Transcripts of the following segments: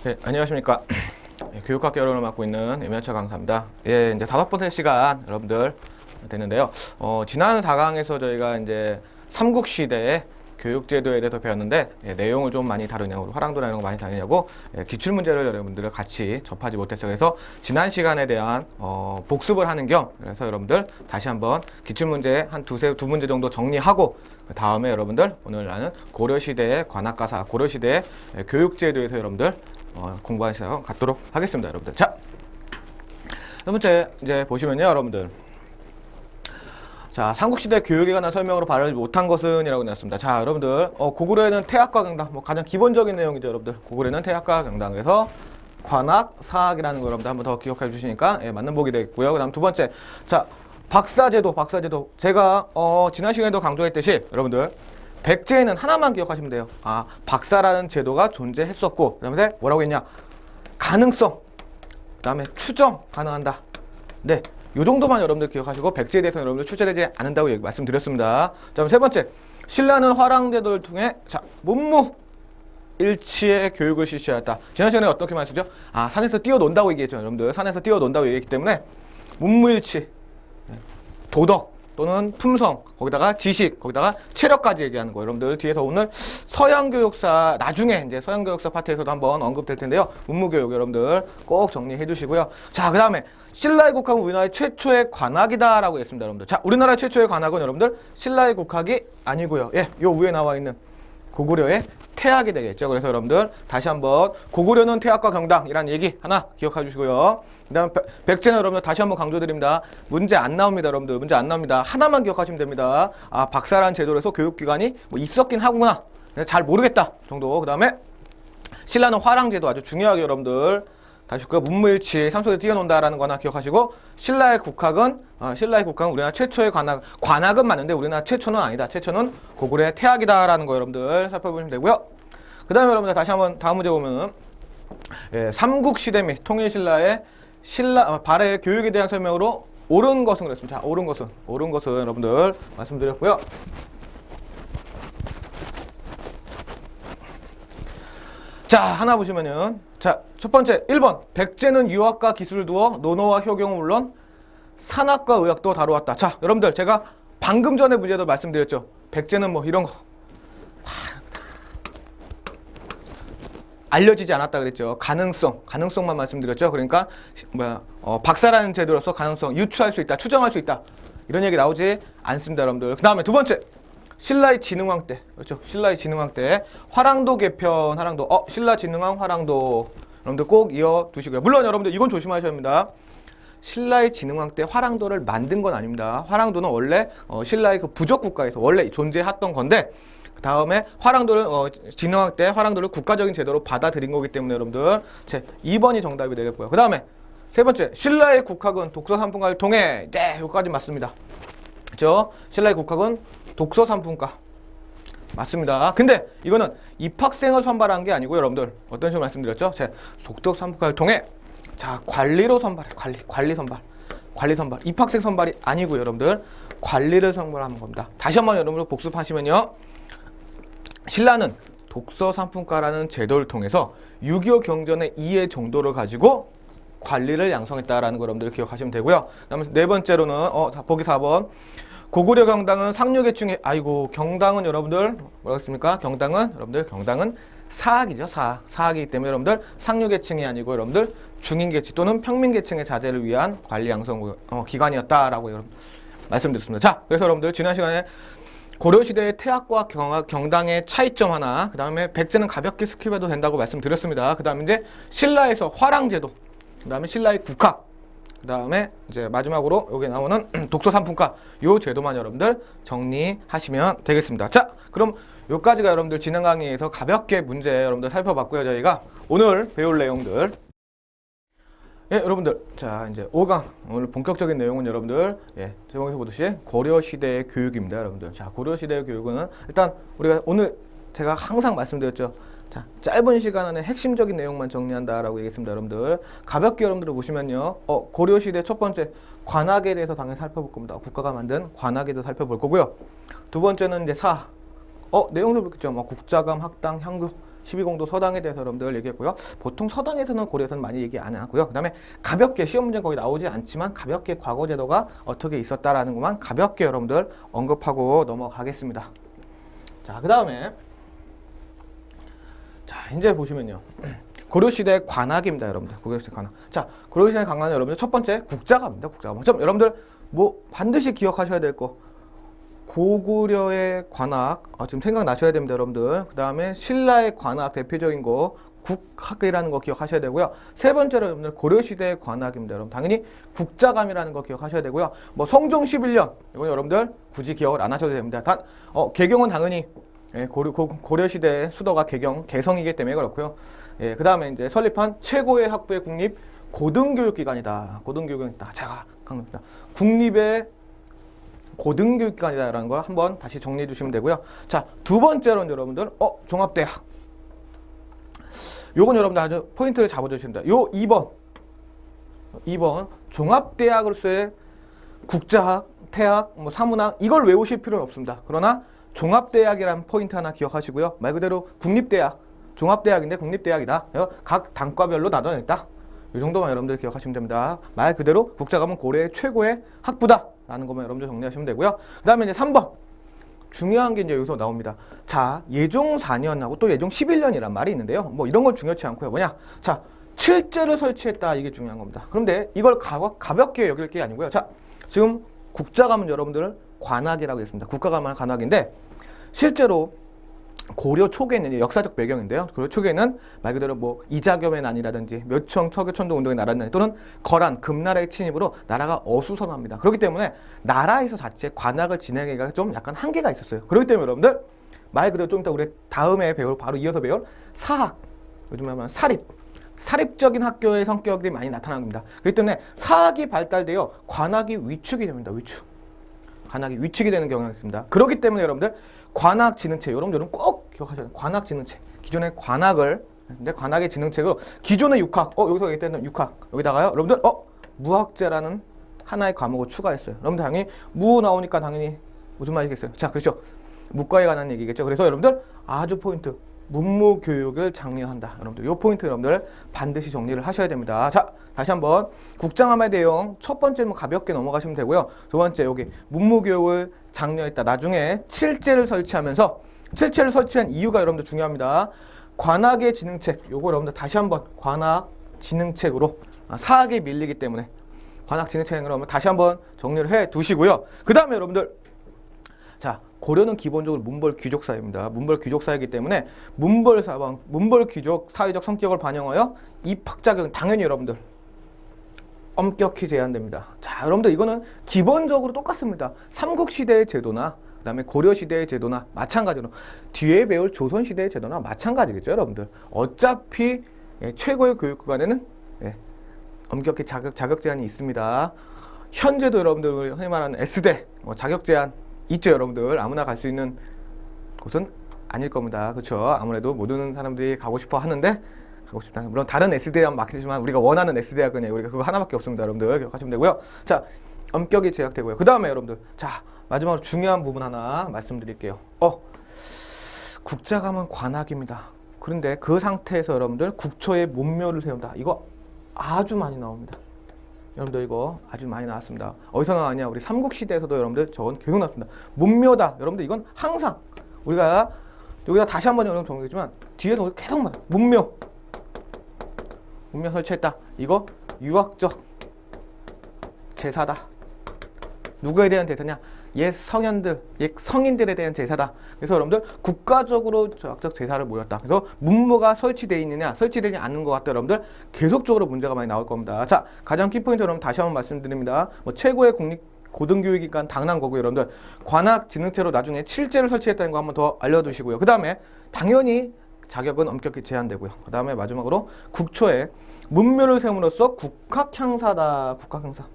네, 안녕하십니까. 교육학교 여론을 맡고 있는 임현철 강사입니다. 예, 이제 5번째 시간 여러분들 됐는데요. 지난 4강에서 저희가 이제 삼국시대의 교육제도에 대해서 배웠는데, 내용을 좀 많이 다루냐고, 화랑도나 이런 거 많이 다루냐고, 기출문제를 여러분들 같이 접하지 못했어요. 그래서 지난 시간에 대한 복습을 하는 겸, 그래서 여러분들 다시 한번 기출문제 한 두 문제 정도 정리하고, 그 다음에 여러분들 오늘 나는 고려시대의 관학가사, 고려시대의 교육제도에서 여러분들 공부하는 시간 갖도록 하겠습니다, 여러분들. 자, 첫 번째 이제 보시면요, 여러분들. 자, 삼국시대 교육에 관한 설명으로 발을 못한 것은 이라고 나왔습니다. 자, 여러분들 고구려에는 태학과 경당, 가장 기본적인 내용이죠, 여러분들. 고구려에는 태학과 경당. 그래서 관학, 사학이라는 거 여러분들 한번 더 기억해 주시니까 맞는 복이 되겠고요. 그 다음 두 번째, 자, 박사제도. 제가 지난 시간에도 강조했듯이 여러분들 백제에는 하나만 기억하시면 돼요. 박사라는 제도가 존재했었고, 그 다음에 뭐라고 했냐, 가능성, 그 다음에 추정 가능한다. 네, 요 정도만 여러분들 기억하시고, 백제에 대해서는 여러분들 출제되지 않는다고 말씀드렸습니다. 자, 세 번째, 신라는 화랑제도를 통해 문무일치의 교육을 실시하였다. 지난 시간에 어떻게 말씀드렸죠? 산에서 뛰어논다고 얘기했죠, 여러분들. 산에서 뛰어논다고 얘기했기 때문에 문무일치, 도덕 또는 품성, 거기다가 지식, 거기다가 체력까지 얘기하는 거예요. 여러분들 뒤에서 오늘 서양교육사, 나중에 이제 서양교육사 파트에서도 한번 언급될 텐데요. 문무교육 여러분들 꼭 정리해 주시고요. 자, 그 다음에 신라의 국학은 우리나라의 최초의 관학이다 라고 했습니다, 여러분들. 자, 우리나라의 최초의 관학은 여러분들 신라의 국학이 아니고요. 예, 요 위에 나와 있는 고구려의 태학이 되겠죠. 그래서 여러분들 다시 한번 고구려는 태학과 경당이라는 얘기 하나 기억해 주시고요. 그 다음 백제는 여러분들 다시 한번 강조드립니다. 문제 안 나옵니다, 여러분들. 문제 안 나옵니다. 하나만 기억하시면 됩니다. 박사라는 제도에서 교육기관이 뭐 있었긴 하구나, 잘 모르겠다 정도. 그 다음에 신라는 화랑제도, 아주 중요하게 여러분들 다시 그 문무일치, 산속에 뛰어논다라는 거 하나 기억하시고, 신라의 국학은 우리나라 최초의 관학은 맞는데 우리나라 최초는 아니다. 최초는 고구려의 태학이다라는 거 여러분들 살펴보시면 되고요. 그 다음에 여러분들 다시 한번 다음 문제 보면은 삼국시대 및 통일신라의 발해의 교육에 대한 설명으로 옳은 것은 그랬습니다. 자, 옳은 것은 여러분들 말씀드렸고요. 자, 하나 보시면은, 자, 첫 번째 1번, 백제는 유학과 기술을 두어 논어와 효경은 물론 산학과 의학도 다루었다. 자, 여러분들 제가 방금 전에 문제도 말씀드렸죠. 백제는 뭐 이런 거 알려지지 않았다 그랬죠. 가능성만 말씀드렸죠. 그러니까 박사라는 제도로서 가능성 유추할 수 있다, 추정할 수 있다, 이런 얘기 나오지 않습니다, 여러분들. 그 다음에 두 번째, 신라의 진흥왕 때, 그렇죠? 신라의 진흥왕 때 화랑도 개편, 신라 진흥왕 화랑도 여러분들 꼭 이어 두시고요. 물론 여러분들 이건 조심하셔야 합니다. 신라의 진흥왕 때 화랑도를 만든 건 아닙니다. 화랑도는 원래 신라의 그 부족 국가에서 원래 존재했던 건데, 그 다음에 진흥왕 때 화랑도를 국가적인 제도로 받아들인 거기 때문에 여러분들 제 2번이 정답이 되겠고요. 그 다음에 세 번째, 신라의 국학은 독서 산풍가를 통해, 네, 여기까지 맞습니다. 그렇죠? 신라의 국학은 독서 산풍가 맞습니다. 근데 이거는 입학생을 선발한 게 아니고 여러분들 어떤 식으로 말씀드렸죠? 제 독서 산풍가를 통해, 자, 관리로 선발해. 관리 선발. 입학생 선발이 아니고 여러분들 관리를 선발하는 겁니다. 다시 한번 여러분들 복습하시면요, 신라는 독서 산풍가라는 제도를 통해서 6.25 경전의 이해 정도를 가지고 관리를 양성했다라는 거 여러분들 기억하시면 되고요. 그다음에 네 번째로는 보기 4번, 고구려 경당은 상류계층의, 경당은 여러분들 뭐라고 했습니까? 경당은 사학이죠. 사학이기 때문에 여러분들 상류계층이 아니고 여러분들 중인계층 또는 평민계층의 자제를 위한 관리 양성 기관이었다라고 여러분 말씀드렸습니다. 자, 그래서 여러분들 지난 시간에 고려시대의 태학과 경당의 차이점 하나, 그 다음에 백제는 가볍게 스킵해도 된다고 말씀드렸습니다. 그 다음에 이제 신라에서 화랑제도, 그 다음에 신라의 국학, 그 다음에 이제 마지막으로 여기 나오는 독서 산풍가, 요 제도만 여러분들 정리하시면 되겠습니다. 자, 그럼 요까지가 여러분들 지난 강의에서 가볍게 문제 여러분들 살펴봤고요. 저희가 오늘 배울 내용들, 예, 여러분들, 자, 이제 5강 오늘 본격적인 내용은 여러분들 제목에서 보듯이 고려시대의 교육입니다, 여러분들. 자, 고려시대의 교육은 일단 우리가 오늘 제가 항상 말씀드렸죠. 자, 짧은 시간 안에 핵심적인 내용만 정리한다라고 얘기했습니다, 여러분들. 가볍게 여러분들 보시면요, 고려시대 첫 번째 관학에 대해서 당연히 살펴볼 겁니다. 국가가 만든 관학에 대해서 살펴볼 거고요. 두 번째는 이제 내용도 그렇겠죠. 국자감, 학당, 향교, 12공도 서당에 대해서 여러분들 얘기했고요. 보통 서당에서는 고려에서는 많이 얘기 안 하고요. 그 다음에 가볍게 시험 문제 거의 나오지 않지만 가볍게 과거 제도가 어떻게 있었다라는 것만 가볍게 여러분들 언급하고 넘어가겠습니다. 자, 그 다음에 자, 이제 보시면요. 고려시대 관악입니다, 여러분들. 고려시대 관악. 자, 고려시대 관악은 여러분들 첫 번째 국자감입니다, 국자감. 좀 여러분들 뭐 반드시 기억하셔야 될 거. 고구려의 관악, 지금 생각나셔야 됩니다, 여러분들. 그 다음에 신라의 관악 대표적인 거, 국학이라는 거 기억하셔야 되고요. 세 번째로 여러분들 고려시대의 관악입니다, 여러분. 당연히 국자감이라는 거 기억하셔야 되고요. 뭐 성종 11년, 이건 여러분들 굳이 기억을 안 하셔도 됩니다. 단, 개경은 당연히 고려시대 수도가 개성이기 때문에 그렇고요. 예, 그 다음에 이제 설립한 최고의 학부의 국립 고등교육기관이다. 고등교육기관이다. 제가 강조합니다. 국립의 고등교육기관이다라는 거 한번 다시 정리해 주시면 되고요. 자, 두 번째로는 여러분들, 종합대학. 요건 여러분들 아주 포인트를 잡아주시면 됩니다. 요 2번 종합대학으로서의 국자학, 태학, 뭐 사문학 이걸 외우실 필요는 없습니다. 그러나 종합대학이라는 포인트 하나 기억하시고요. 말 그대로 국립대학, 종합대학인데 국립대학이다. 각 단과별로 나눠져 있다. 이 정도만 여러분들 기억하시면 됩니다. 말 그대로 국자감은 고려의 최고의 학부다 라는 것만 여러분들 정리하시면 되고요. 그 다음에 이제 3번 중요한 게 이제 여기서 나옵니다. 자, 예종 4년하고 또 예종 11년이란 말이 있는데요. 뭐 이런 건 중요치 않고요. 뭐냐? 자, 칠제를 설치했다. 이게 중요한 겁니다. 그런데 이걸 가볍게 여길 게 아니고요. 자, 지금 국자감은 여러분들 관악이라고 했습니다. 국가감은 관악인데 실제로 고려 초기에는 역사적 배경인데요. 고려 초기에는 말 그대로 뭐 이자겸의 난이라든지 묘청 서교천도 운동의 나라는 또는 거란 금나라의 침입으로 나라가 어수선합니다. 그렇기 때문에 나라에서 자체 관악을 진행하기가 좀 약간 한계가 있었어요. 그렇기 때문에 여러분들 말 그대로 좀 이따 우리 다음에 배울 바로 이어서 배울 사학, 요즘 하면 사립적인 학교의 성격들이 많이 나타나는 겁니다. 그렇기 때문에 사학이 발달되어 관악이 위축이 됩니다. 관악이 위축이 되는 경향이 있습니다. 그렇기 때문에 여러분들 관악진흥책, 여러분들은 꼭 기억하셔야 돼요. 관악진흥책. 기존의 관악을, 근데 관악의 진흥책으로 기존의 육학, 여기서 얘기했던 육학, 여기다가요, 여러분들, 무학제라는 하나의 과목을 추가했어요. 여러분들 당연히 무 나오니까 당연히 무슨 말이겠어요? 자, 그렇죠. 무과에 관한 얘기겠죠. 그래서 여러분들 아주 포인트, 문무교육을 장려한다. 여러분들 이 포인트 여러분들 반드시 정리를 하셔야 됩니다. 자, 다시 한번 국장함의 내용 첫 번째는 가볍게 넘어가시면 되고요. 두 번째 여기 문무교육을 장려했다. 나중에 칠제를 설치하면서 칠제를 설치한 이유가 여러분들 중요합니다. 관악의 진흥책 요거 여러분들 다시 한번 관악 진흥책으로 사학에 밀리기 때문에 관악 진흥책으로 한번 다시 한번 정리를 해 두시고요. 그 다음에 여러분들 자, 고려는 기본적으로 문벌 귀족 사회입니다. 문벌 귀족 사회이기 때문에 문벌 귀족 사회적 성격을 반영하여 입학 자격은 당연히 여러분들 엄격히 제한됩니다. 자, 여러분들 이거는 기본적으로 똑같습니다. 삼국시대의 제도나 그다음에 고려시대의 제도나 마찬가지로 뒤에 배울 조선시대의 제도나 마찬가지겠죠, 여러분들. 어차피 최고의 교육기관에는 엄격히 자격 제한이 있습니다. 현재도 여러분들 흔히 말하는 S대 자격 제한 있죠, 여러분들. 아무나 갈 수 있는 곳은 아닐 겁니다. 그렇죠? 아무래도 모든 사람들이 가고 싶어 하는데 가고 싶다. 물론 다른 S대학 맞겠지만 우리가 원하는 S대학은 우리가 그거 하나밖에 없습니다. 여러분들 기억하시면 되고요. 자, 엄격히 제약되고요. 그 다음에 여러분들 자, 마지막으로 중요한 부분 하나 말씀드릴게요. 국자감은 관악입니다. 그런데 그 상태에서 여러분들 국초의 문묘를 세운다. 이거 아주 많이 나옵니다. 여러분들 이거 아주 많이 나왔습니다. 어디서 나왔냐? 우리 삼국시대에서도 여러분들 저건 계속 나왔습니다. 문묘다. 여러분들 이건 항상 우리가 여기다 다시 한번 여러분 정리했지만 뒤에서 계속 말해요. 문묘 설치했다. 이거 유학적 제사다. 누구에 대한 제사냐? 옛 성인들에 대한 제사다. 그래서 여러분들 국가적으로 유학적 제사를 모였다. 그래서 문무가 설치되어 있느냐 설치되지 않는 것 같다. 여러분들 계속적으로 문제가 많이 나올 겁니다. 자, 가장 키포인트 여러분 다시 한번 말씀드립니다. 최고의 국립 고등교육기관 당난 거고요. 여러분들 관악 진흥체로 나중에 칠제를 설치했다는 거 한번 더 알려두시고요. 그 다음에 당연히 자격은 엄격히 제한되고요. 그 다음에 마지막으로 국초에 문묘를 세움으로써 국학향사다. 국학향사.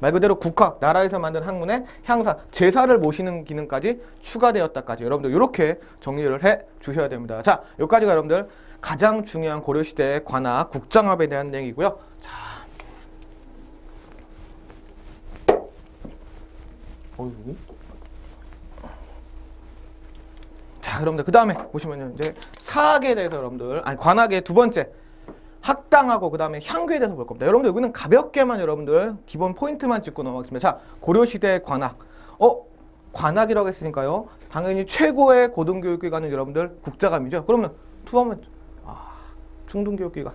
말 그대로 국학, 나라에서 만든 학문의 향사, 제사를 모시는 기능까지 추가되었다까지 여러분들 이렇게 정리를 해 주셔야 됩니다. 자, 여기까지가 여러분들 가장 중요한 고려시대의 관악, 국장합에 대한 내용이고요. 자, 자, 여러분들 그 다음에 보시면요, 이제 사학에 대해서 여러분들, 아니 관학의 두 번째 학당하고 그 다음에 향교에 대해서 볼 겁니다. 여러분들 여기는 가볍게만 여러분들 기본 포인트만 짚고 넘어가겠습니다. 자, 고려시대 관학. 관학이라고 했으니까요, 당연히 최고의 고등교육기관은 여러분들 국자감이죠. 그러면 투하면 중등교육기관,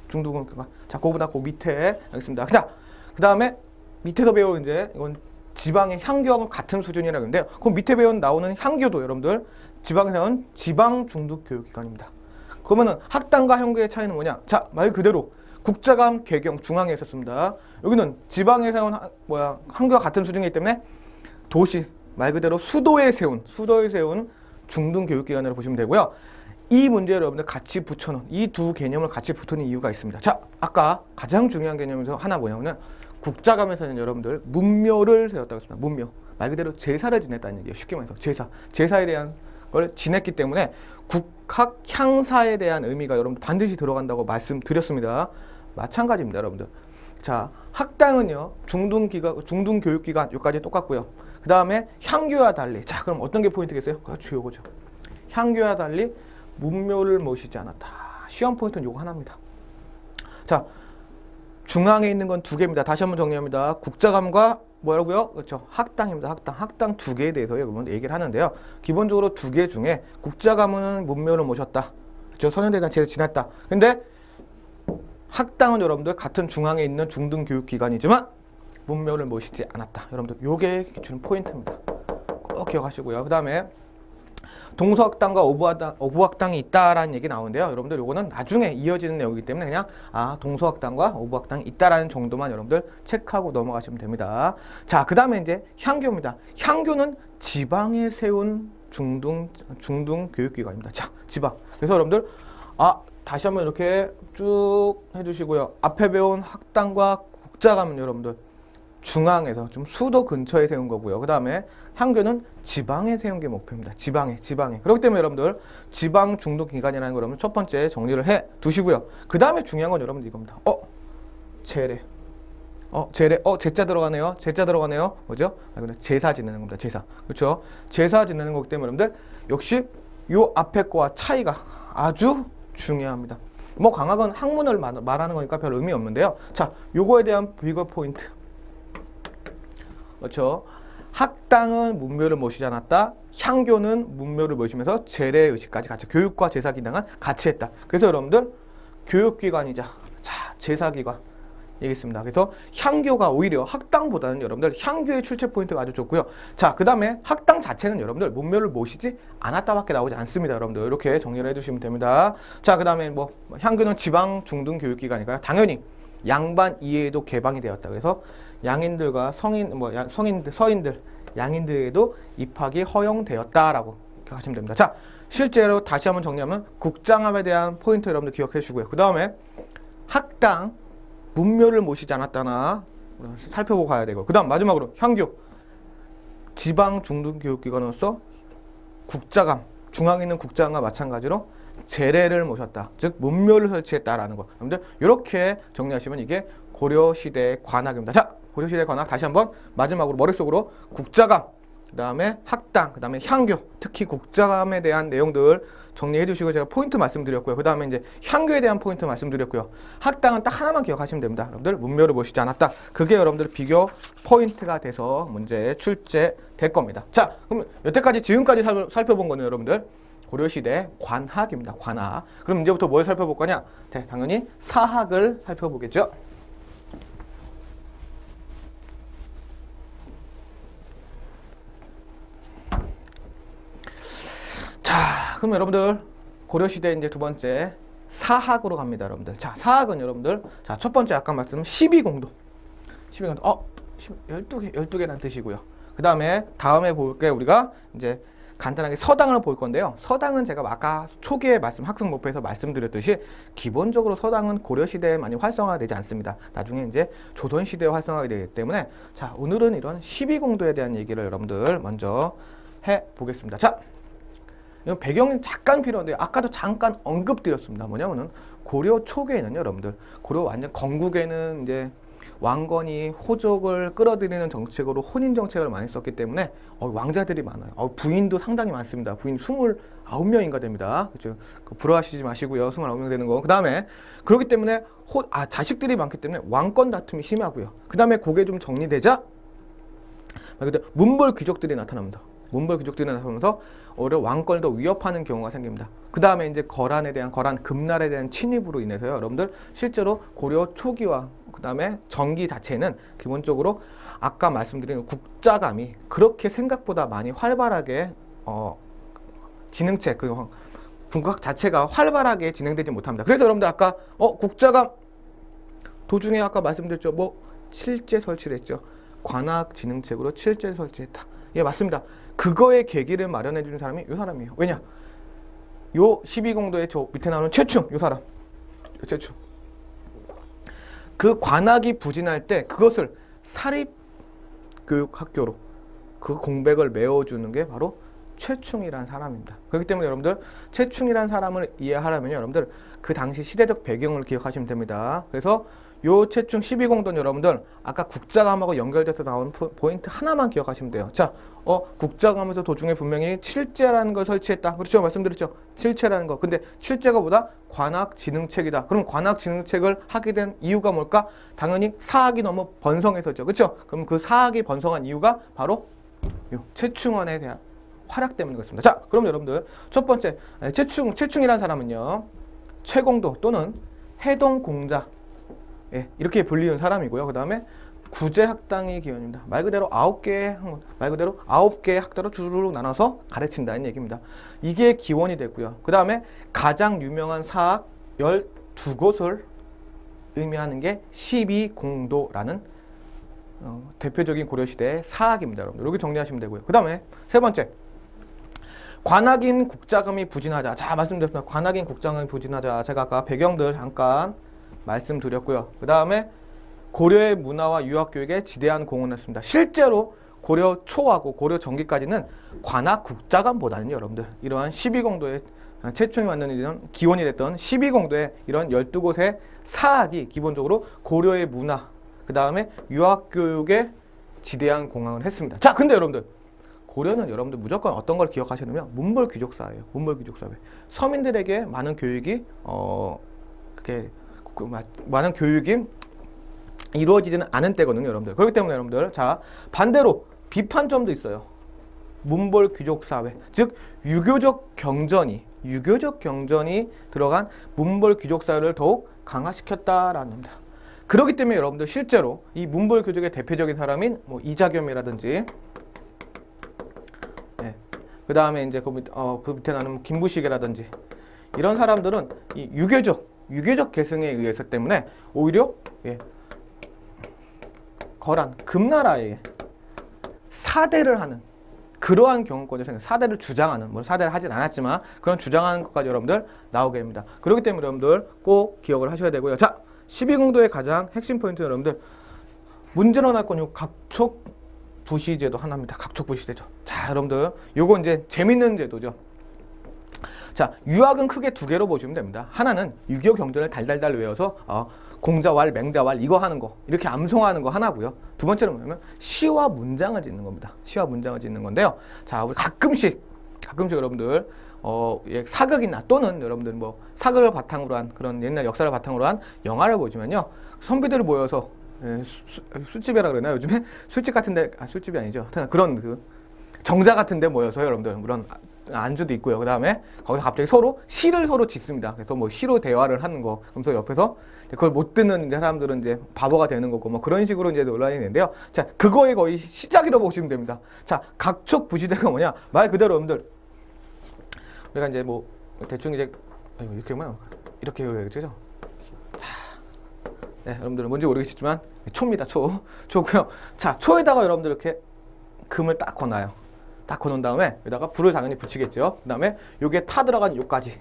중등교육기관. 자, 그거보다 그 밑에 알겠습니다. 자, 그 다음에 밑에서 배우는 이제 이건 지방의 향교하고 같은 수준이라고 하는데요. 그럼 밑에 배운 나오는 향교도 여러분들 지방에서 나온 지방 중등교육기관입니다. 그러면은 학당과 향교의 차이는 뭐냐? 자, 말 그대로 국자감, 개경, 중앙에 있었습니다. 여기는 지방에서 온 향교와 같은 수준이기 때문에 도시, 말 그대로 수도에 세운 중등교육기관으로 보시면 되고요. 이 문제를 여러분들 같이 붙여놓은, 이 두 개념을 같이 붙여놓은 이유가 있습니다. 자, 아까 가장 중요한 개념에서 하나 뭐냐면 국자감에서는 여러분들 문묘를 세웠다고 했습니다. 문묘. 말 그대로 제사를 지냈다는 얘기예요. 쉽게 말해서 제사에 대한 걸 지냈기 때문에 국학 향사에 대한 의미가 여러분들 반드시 들어간다고 말씀드렸습니다. 마찬가지입니다, 여러분들. 자, 학당은요, 중등교육기관 여기까지 똑같고요. 그 다음에 향교와 달리, 자, 그럼 어떤 게 포인트겠어요? 그렇죠, 요거죠. 향교와 달리 문묘를 모시지 않았다. 시험 포인트는 요거 하나입니다. 자, 중앙에 있는 건 두 개입니다. 다시 한번 정리합니다. 국자감과 뭐라고요? 그렇죠, 학당입니다. 학당 두 개에 대해서 여러분 얘기를 하는데요. 기본적으로 두 개 중에 국자감은 문묘를 모셨다. 그렇죠, 선현대단 제사 지났다. 근데 학당은 여러분들 같은 중앙에 있는 중등교육기관이지만 문묘를 모시지 않았다. 여러분들 요게 기준 포인트입니다. 꼭 기억하시고요. 그 다음에 동서학당과 오부학당이 있다라는 얘기 나오는데요. 여러분들 요거는 나중에 이어지는 내용이기 때문에 그냥 동서학당과 오부학당이 있다라는 정도만 여러분들 체크하고 넘어가시면 됩니다. 자, 그 다음에 이제 향교입니다. 향교는 지방에 세운 중등교육기관입니다. 자, 지방. 그래서 여러분들 다시 한번 이렇게 쭉 해주시고요. 앞에 배운 학당과 국자감은 여러분들 중앙에서 좀 수도 근처에 세운 거고요. 그 다음에 향교는 지방에 세운 게 목표입니다. 지방에. 그렇기 때문에 여러분들 지방 중등기관이라는 거 여러분 첫 번째 정리를 해 두시고요. 그 다음에 중요한 건 여러분들 이겁니다. 제례. 제자 들어가네요. 뭐죠? 제사 지내는 겁니다. 제사. 그렇죠? 제사 지내는 거기 때문에 여러분들 역시 요 앞에 거와 차이가 아주 중요합니다. 뭐 강학은 학문을 말하는 거니까 별 의미 없는데요. 자, 요거에 대한 비교 포인트. 그렇죠? 학당은 문묘를 모시지 않았다. 향교는 문묘를 모시면서 제례 의식까지 같이 교육과 제사 기능은 같이 했다. 그래서 여러분들 교육기관이자 제사기관 얘기했습니다. 그래서 향교가 오히려 학당보다는 여러분들 향교의 출제 포인트가 아주 좋고요. 자, 그 다음에 학당 자체는 여러분들 문묘를 모시지 않았다밖에 나오지 않습니다. 여러분들 이렇게 정리를 해주시면 됩니다. 자, 그 다음에 향교는 지방 중등교육기관이니까요. 당연히 양반 이외에도 개방이 되었다. 그래서 양인들과 서인들, 양인들에도 입학이 허용되었다라고 하시면 됩니다. 자, 실제로 다시 한번 정리하면 국장함에 대한 포인트 여러분들 기억해 주시고요. 그 다음에 학당 문묘를 모시지 않았다나 살펴보고 가야 되고, 그 다음 마지막으로 향교 지방 중등교육기관으로서 국자감, 중앙에 있는 국자감과 마찬가지로 제례를 모셨다. 즉 문묘를 설치했다라는 거. 여러분들 이렇게 정리하시면 이게 고려시대 관학입니다. 자, 고려시대 관학 다시 한번 마지막으로 머릿속으로 국자감, 그 다음에 학당, 그 다음에 향교, 특히 국자감에 대한 내용들 정리해 주시고 제가 포인트 말씀드렸고요. 그 다음에 이제 향교에 대한 포인트 말씀드렸고요. 학당은 딱 하나만 기억하시면 됩니다. 여러분들 문묘를 모시지 않았다. 그게 여러분들 비교 포인트가 돼서 문제에 출제될 겁니다. 자, 그럼 여태까지 지금까지 살펴본 거는 여러분들 고려시대 관학입니다. 관학. 그럼 이제부터 뭘 살펴볼 거냐? 네, 당연히 사학을 살펴보겠죠. 자, 그럼 여러분들 고려시대 이제 두 번째 사학으로 갑니다, 여러분들. 자, 사학은 여러분들 자, 첫 번째 아까 말씀 12공도. 12개라는 뜻이고요. 그 다음에 볼 게 우리가 이제 간단하게 서당을 볼 건데요. 서당은 제가 아까 초기에 학습 목표에서 말씀드렸듯이 기본적으로 서당은 고려시대에 많이 활성화되지 않습니다. 나중에 이제 조선시대에 활성화가 되기 때문에 자, 오늘은 이런 12공도에 대한 얘기를 여러분들 먼저 해보겠습니다. 자, 이건 배경이 잠깐 필요한데 아까도 잠깐 언급드렸습니다. 뭐냐면은 고려 초기에는 여러분들 고려 완전 건국에는 이제 왕건이 호족을 끌어들이는 정책으로 혼인 정책을 많이 썼기 때문에 왕자들이 많아요. 부인도 상당히 많습니다. 부인 29명인가 됩니다. 그렇죠? 부러워하시지 마시고요. 29명 되는 거. 그 다음에 그렇기 때문에 자식들이 많기 때문에 왕권 다툼이 심하고요. 그 다음에 그게 좀 정리되자 문벌 귀족들이 나타납니다. 문벌 귀족들이 나타나면서 오히려 왕권을 더 위협하는 경우가 생깁니다. 그 다음에 이제 거란 금날에 대한 침입으로 인해서요. 여러분들 실제로 고려 초기와 그 다음에 전기 자체는 기본적으로 아까 말씀드린 국자감이 그렇게 생각보다 많이 활발하게 진흥책 군각 자체가 활발하게 진행되지 못합니다. 그래서 여러분들 아까 국자감 도중에 아까 말씀드렸죠. 뭐 칠제 설치를 했죠. 관악 진흥책으로 칠제 설치했다. 예, 맞습니다. 그거의 계기를 마련해 주는 사람이 이 사람이에요. 왜냐? 요 12공도의 저 밑에 나오는 최충, 요 사람. 최충. 그 관악이 부진할 때 그것을 사립교육학교로 그 공백을 메워주는 게 바로 최충이라는 사람입니다. 그렇기 때문에 여러분들 최충이라는 사람을 이해하려면 여러분들 그 당시 시대적 배경을 기억하시면 됩니다. 그래서 요 최충 12공도는 여러분들 아까 국자감하고 연결돼서 나온 포인트 하나만 기억하시면 돼요. 자, 국자감에서 도중에 분명히 칠제라는 걸 설치했다. 그렇죠? 말씀드렸죠? 칠제라는 거. 근데 칠제가 보다 관악진흥책이다. 그럼 관악진흥책을 하게 된 이유가 뭘까? 당연히 사학이 너무 번성해서죠. 그렇죠? 그럼 그 사학이 번성한 이유가 바로 요 최충원에 대한 활약 때문인 것입니다. 자, 그럼 여러분들 첫 번째 최충이라는 사람은요. 최공도 또는 해동공자 이렇게 불리는 사람이고요. 그 다음에 구제학당의 기원입니다. 말 그대로 9개의 학자로 주르륵 나눠서 가르친다는 얘기입니다. 이게 기원이 됐고요. 그 다음에 가장 유명한 사학 12곳을 의미하는 게 12공도라는 대표적인 고려시대의 사학입니다. 여러분들 여기 정리하시면 되고요. 그 다음에 세 번째 관악인 국자금이 부진하자. 자, 말씀드렸습니다. 관악인 국자금이 부진하자. 제가 아까 배경들 잠깐 말씀드렸고요. 그 다음에 고려의 문화와 유학교육에 지대한 공헌을 했습니다. 실제로 고려 초하고 고려 전기까지는 관악 국자감보다는 여러분들 이러한 12공도의 최충이 만드는 이런 기원이 됐던 12공도의 이런 12곳의 사학이 기본적으로 고려의 문화 그 다음에 유학교육에 지대한 공헌을 했습니다. 자, 근데 여러분들 고려는 여러분들 무조건 어떤 걸 기억하셔야 되냐면 문벌 귀족사예요. 문벌 귀족사회. 서민들에게 많은 교육이 많은 교육이 이루어지지는 않은 때거든요, 여러분들. 그렇기 때문에 여러분들 자 반대로 비판점도 있어요. 문벌 귀족 사회, 즉 유교적 경전이 들어간 문벌 귀족 사회를 더욱 강화시켰다라는 겁니다. 그렇기 때문에 여러분들 실제로 이 문벌 귀족의 대표적인 사람인 뭐 이자겸이라든지, 그 다음에 이제 그 밑에 나는 김부식이라든지 이런 사람들은 이 유교적 계승에 의해서 때문에 오히려 거란 금나라에 사대를 하는 그러한 경우까지 생겨요. 사대를 주장하는, 물론 사대를 하진 않았지만 그런 주장하는 것까지 여러분들 나오게 됩니다. 그렇기 때문에 여러분들 꼭 기억을 하셔야 되고요. 자, 12공도의 가장 핵심 포인트는 여러분들 문제로 나올 건 요 각촉부시제도 하나입니다. 각촉부시제죠. 자, 여러분들 요거 이제 재밌는 제도죠. 자, 유학은 크게 두 개로 보시면 됩니다. 하나는 유교 경전을 달달달 외워서 공자왈, 맹자왈 이거 하는 거, 이렇게 암송하는 거 하나고요. 두 번째는 뭐냐면 시와 문장을 짓는 겁니다. 시와 문장을 짓는 건데요. 자, 우리 가끔씩 여러분들 사극이나 또는 여러분들 뭐 사극을 바탕으로 한 그런 옛날 역사를 바탕으로 한 영화를 보시면요. 선비들이 모여서 술집이라 그러나요? 요즘에 술집 같은데 술집이 아니죠. 그런 그 정자 같은데 모여서 여러분들 물론 안주도 있고요. 그 다음에 거기서 갑자기 시를 서로 짓습니다. 그래서 뭐 시로 대화를 하는 거. 그러면서 옆에서 그걸 못 듣는 이제 사람들은 이제 바보가 되는 거고 뭐 그런 식으로 이제 논란이 있는데요. 자, 그거의 거의 시작이라고 보시면 됩니다. 자, 각촉부시대가 뭐냐? 말 그대로 여러분들 우리가 이제 뭐 대충 이제 이렇게 해야겠죠? 자, 네, 여러분들은 뭔지 모르겠지만 초입니다. 초고요. 자, 초에다가 여러분들 이렇게 금을 딱 거놔요. 딱 거놓은 다음에 여기다가 불을 당연히 붙이겠죠. 그 다음에 요게 타 들어간 요까지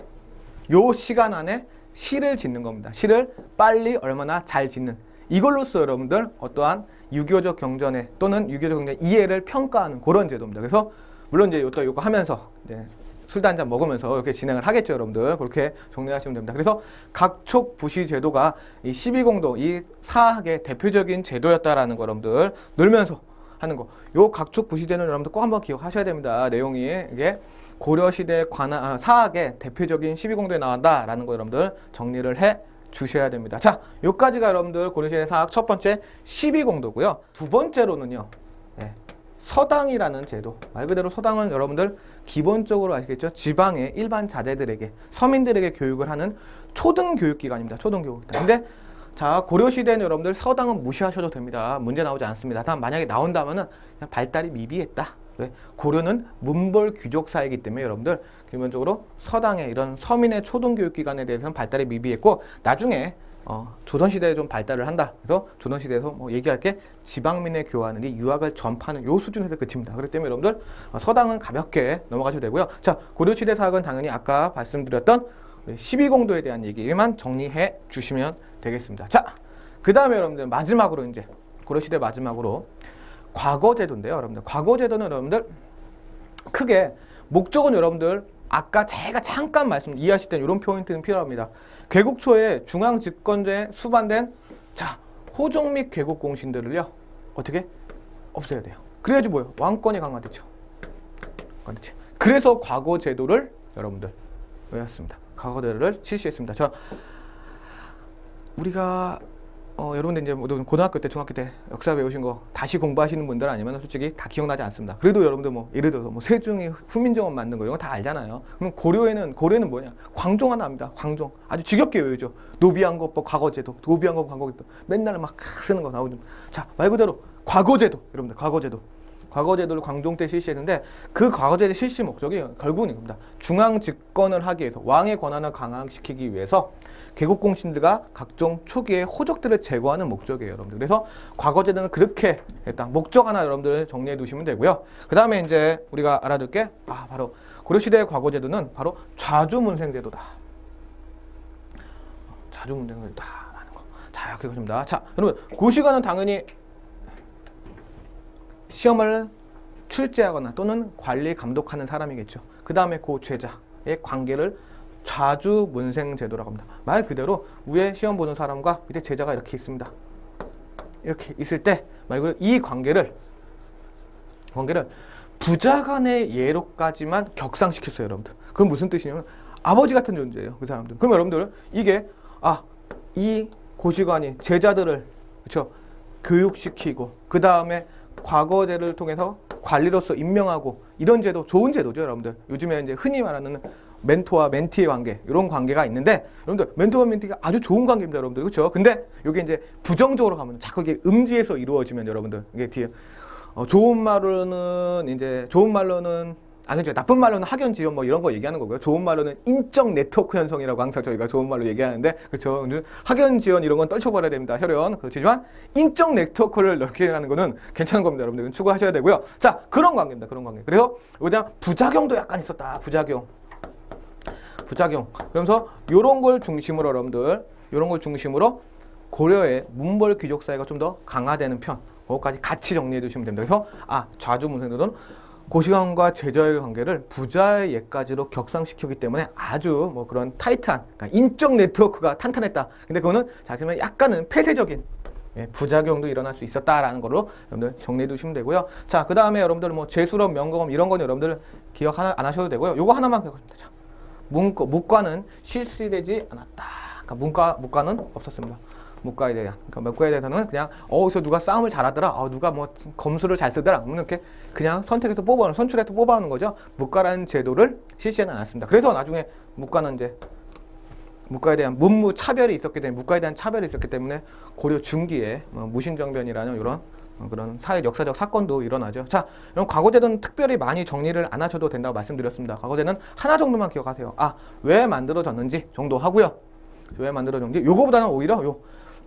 요 시간 안에 시를 짓는 겁니다. 시를 빨리 얼마나 잘 짓는 이걸로써 여러분들 어떠한 유교적 경전에 또는 유교적 경전의 이해를 평가하는 그런 제도입니다. 그래서 물론 이제 요거 하면서 이제 술도 한잔 먹으면서 이렇게 진행을 하겠죠, 여러분들. 그렇게 정리하시면 됩니다. 그래서 각촉부시 제도가 이 12공도, 이 사학의 대표적인 제도였다라는 거 여러분들 놀면서 하는 거. 요 각촉부시제는 여러분들 꼭 한번 기억하셔야 됩니다. 내용이 이게 고려시대 사학의 대표적인 12공도에 나온다라는 거 여러분들 정리를 해 주셔야 됩니다. 자, 요까지가 여러분들 고려시대 사학 첫 번째 12공도고요. 두 번째로는요. 서당이라는 제도. 말 그대로 서당은 여러분들 기본적으로 아시겠죠? 지방의 일반 자제들에게, 서민들에게 교육을 하는 초등교육기관입니다. 초등교육기관. 근데 자, 고려시대는 여러분들 서당은 무시하셔도 됩니다. 문제 나오지 않습니다. 다만 만약에 나온다면은 그냥 발달이 미비했다. 왜? 고려는 문벌 귀족 사회이기 때문에 여러분들 기본적으로 서당의 이런 서민의 초등교육기관에 대해서는 발달이 미비했고, 나중에 조선시대에 좀 발달을 한다. 그래서 조선시대에서 뭐 얘기할 게 지방민에 교화하는 이 유학을 전파하는 요 수준에서 끝입니다. 그렇기 때문에 여러분들 서당은 가볍게 넘어가셔도 되고요. 자, 고려시대 사학은 당연히 아까 말씀드렸던 12공도에 대한 얘기만 정리해 주시면 되겠습니다. 자, 그 다음에 여러분들 마지막으로 이제 고려시대 마지막으로 과거제도인데요. 여러분들 과거제도는 여러분들 크게 목적은 여러분들 아까 제가 잠깐 이해하실 때 이런 포인트는 필요합니다. 개국 초에 중앙 집권제에 수반된 자, 호종 및 개국 공신들을요. 어떻게? 없애야 돼요. 그래야지 뭐예요? 왕권이 강화되죠. 그래서 과거 제도를 여러분들 외웠습니다. 과거 제도를 실시했습니다. 우리가 여러분들 이제 모두 고등학교 때, 중학교 때 역사 배우신 거 다시 공부하시는 분들 아니면 솔직히 다 기억나지 않습니다. 그래도 여러분들 뭐 예를 들어서 뭐 세종이 후민정음 만든 거 이런 거 다 알잖아요. 그럼 고려에는 뭐냐? 광종 하나 합니다. 광종. 아주 지겹게 외우죠. 노비왕거법 과거제도, 노비왕거법 과거제도 맨날 막 쓰는 거 나오죠. 자, 말 그대로 과거제도, 여러분들 과거제도를 광종 때 실시했는데 그 과거제도 실시 목적이 결국은 이겁니다. 중앙 집권을 하기 위해서 왕의 권한을 강화시키기 위해서 개국 공신들과 각종 초기의 호족들을 제거하는 목적이에요, 여러분들. 그래서 과거제도는 그렇게 일단 목적 하나 여러분들 정리해 두시면 되고요. 그 다음에 이제 우리가 알아둘 게 바로 고려시대의 과거제도는 바로 좌주문생제도다. 좌주문생제도다라는 거. 자, 이렇게 보십니다. 자, 여러분 고시관은 당연히 시험을 출제하거나 또는 관리 감독하는 사람이겠죠. 그 다음에 그 제자의 관계를 좌주문생제도라고 합니다. 말 그대로 위에 시험 보는 사람과 밑에 제자가 이렇게 있습니다. 이렇게 있을 때 말 그대로 이 관계를 부자간의 예로까지만 격상시켰어요, 여러분들. 그건 무슨 뜻이냐면 아버지 같은 존재예요, 그 사람들. 그럼 여러분들 이게 이 고시관이 제자들을 그렇죠 교육시키고 그 다음에 과거제를 통해서 관리로서 임명하고 이런 제도 좋은 제도죠, 여러분들. 요즘에 이제 흔히 말하는 멘토와 멘티의 관계 이런 관계가 있는데 여러분들 멘토와 멘티가 아주 좋은 관계입니다, 여러분들. 그렇죠? 근데 이게 이제 부정적으로 가면 자꾸 이게 음지에서 이루어지면 여러분들 이게 뒤에 좋은 말로는 아니죠. 나쁜 말로는 학연 지연 뭐 이런 거 얘기하는 거고요. 좋은 말로는 인적 네트워크 현성이라고 항상 저희가 좋은 말로 얘기하는데 그렇죠. 학연 지연 이런 건 떨쳐버려야 됩니다. 혈연. 그렇지만 인적 네트워크를 넓게 하는 거는 괜찮은 겁니다. 여러분들 추구하셔야 되고요. 자, 그런 관계입니다. 그런 관계. 그래서 그냥 부작용도 약간 있었다. 부작용. 그러면서 요런 걸 중심으로 여러분들 요런 걸 중심으로 고려의 문벌 귀족 사회가 좀 더 강화되는 편. 그것까지 같이 정리해 두시면 됩니다. 그래서 좌주문생제도는 고시관과 제자의 관계를 부자의 예까지로 격상시켰기 때문에 아주 뭐 그런 타이트한 그러니까 인적 네트워크가 탄탄했다. 근데 그거는 자 그러면 약간은 폐쇄적인 부작용도 일어날 수 있었다라는 걸로 여러분들 정리해 두시면 되고요. 자, 그 다음에 여러분들 뭐 재수업, 명검 이런 건 여러분들 기억 안 하셔도 되고요. 요거 하나만 기억하시면 되죠. 문과는 실시되지 않았다. 그러니까 문과는 없었습니다. 문과에 대해서는 그냥 어디서 누가 싸움을 잘하더라, 누가 뭐 검수를 잘 쓰더라, 이렇게 그냥 선택해서 선출해서 뽑아오는 거죠. 문과라는 제도를 실시하지 않았습니다. 그래서 나중에 문과는 이제 문과에 대한 문무 차별이 있었기 때문에 문과에 대한 차별이 있었기 때문에 고려 중기에 무신정변이라는 이런 그런 역사적 사건도 일어나죠. 자, 그럼 과거제도는 특별히 많이 정리를 안 하셔도 된다고 말씀드렸습니다. 과거제는 하나 정도만 기억하세요. 왜 만들어졌는지 정도 하고요. 왜 만들어졌는지 요거보다는 오히려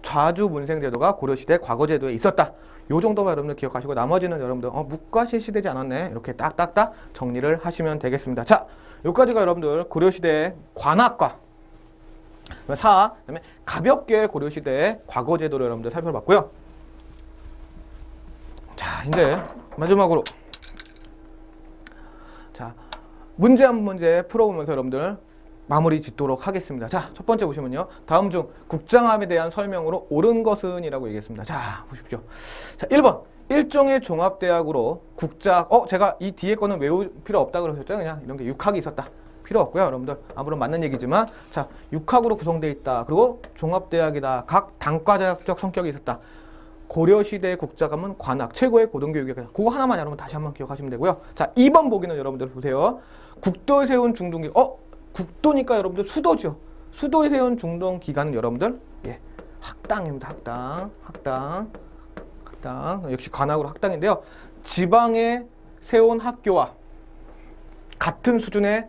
좌주문생제도가 고려시대 과거제도에 있었다. 요 정도만 여러분들 기억하시고 나머지는 여러분들 문과 실시되지 않았네. 이렇게 딱딱딱 정리를 하시면 되겠습니다. 자, 여기까지가 여러분들 고려시대의 관학과 그다음에 가볍게 고려시대의 과거제도를 여러분들 살펴봤고요. 자, 이제 마지막으로 자 문제 한 문제 풀어보면서 여러분들 마무리 짓도록 하겠습니다. 자, 첫 번째 보시면요. 다음 중 국장함에 대한 설명으로 옳은 것은 이라고 얘기했습니다. 자, 보십시오. 자, 1번. 일종의 종합대학으로 국작, 제가 이 뒤에 거는 외울 필요 없다 그러셨죠? 그냥 이런 게 육학이 있었다. 필요 없고요. 여러분들 아무런 맞는 얘기지만 자, 육학으로 구성되어 있다. 그리고 종합대학이다. 각 단과자적 성격이 있었다. 고려시대의 국자감은 관학, 최고의 고등교육이다. 그거 하나만 여러분 다시 한번 기억하시면 되고요. 자, 2번 보기는 여러분들 보세요. 국도에 세운 중동기, 국도니까 여러분들 수도죠. 수도에 세운 중동기관은 여러분들, 예, 학당입니다. 학당. 역시 관학으로 학당인데요. 지방에 세운 학교와 같은 수준의,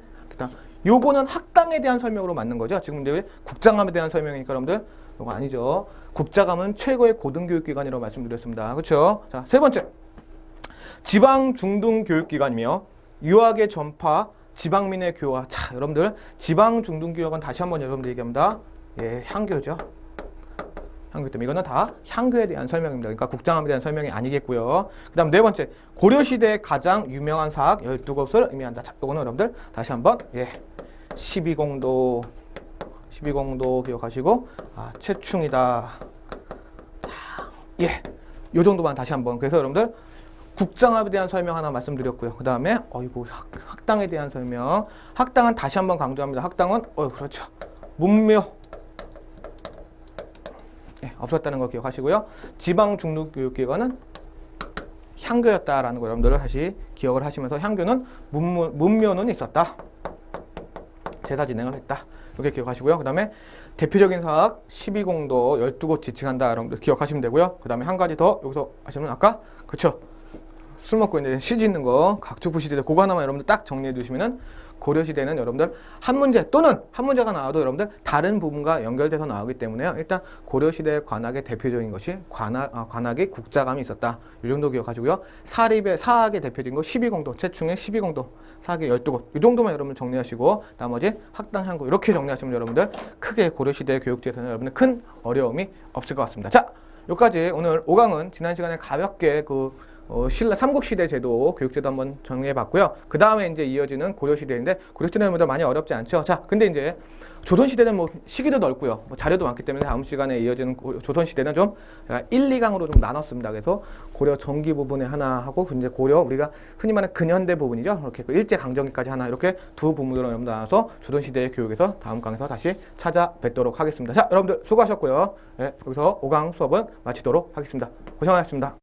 요거는 학당에 대한 설명으로 맞는 거죠. 지금 이제 국장감에 대한 설명이니까 여러분들, 요거 아니죠. 국자감은 최고의 고등교육기관이라고 말씀드렸습니다. 그렇죠? 자, 세 번째. 지방 중등교육기관이며 유학의 전파, 지방민의 교화. 자, 여러분들 지방 중등교육은 다시 한번 여러분들 얘기합니다. 예, 향교죠. 향교 때문에 이거는 다 향교에 대한 설명입니다. 그러니까 국장함에 대한 설명이 아니겠고요. 그 다음 네 번째. 고려시대의 가장 유명한 사학 12곳을 의미한다. 자, 이거는 여러분들 다시 한번, 예, 12공도 기억하시고, 최충이다. 예, 요 정도만 다시 한번. 그래서 여러분들 국장합에 대한 설명 하나 말씀드렸고요. 그 다음에 학당에 대한 설명. 학당은 다시 한번 강조합니다. 학당은 그렇죠. 문묘, 예, 없었다는 거 기억하시고요. 지방 중등교육기관은 향교였다라는 거 여러분들 다시 기억을 하시면서 향교는 문묘는 있었다. 제사 진행을 했다. 이렇게 기억하시고요. 그 다음에 대표적인 사학 12공도 12곳 지칭한다. 여러분들 기억하시면 되고요. 그 다음에 한 가지 더 여기서 하시면 아까 그쵸, 술 먹고 이제 시 짓는 거 각축부 시대 그거 하나만 여러분들 딱 정리해 두시면은 고려시대는 여러분들 한 문제 또는 한 문제가 나와도 여러분들 다른 부분과 연결돼서 나오기 때문에요. 일단 고려시대 관학의 대표적인 것이 관학의 국자감이 있었다. 이 정도 기억하시고요. 사학의 대표적인 거 12공도, 최충의 12공도, 사학의 12곳 이 정도만 여러분들 정리하시고 나머지 학당, 향고 이렇게 정리하시면 여러분들 크게 고려시대 교육제에서는 여러분들 큰 어려움이 없을 것 같습니다. 자, 여기까지 오늘 5강은 지난 시간에 가볍게 삼국시대 제도, 교육제도 한번 정리해봤고요. 그 다음에 이제 이어지는 고려시대인데, 고려시대는 많이 어렵지 않죠. 자, 근데 이제 조선시대는 시기도 넓고요. 자료도 많기 때문에 다음 시간에 이어지는 조선시대는 좀 1, 2강으로 좀 나눴습니다. 그래서 고려 전기 부분에 하나 하고, 이제 고려 우리가 흔히 말하는 근현대 부분이죠. 이렇게 일제강점기까지 하나, 이렇게 두 부분으로 여러분들 나눠서 조선시대의 교육에서 다음 강에서 다시 찾아뵙도록 하겠습니다. 자, 여러분들 수고하셨고요. 네, 여기서 5강 수업은 마치도록 하겠습니다. 고생하셨습니다.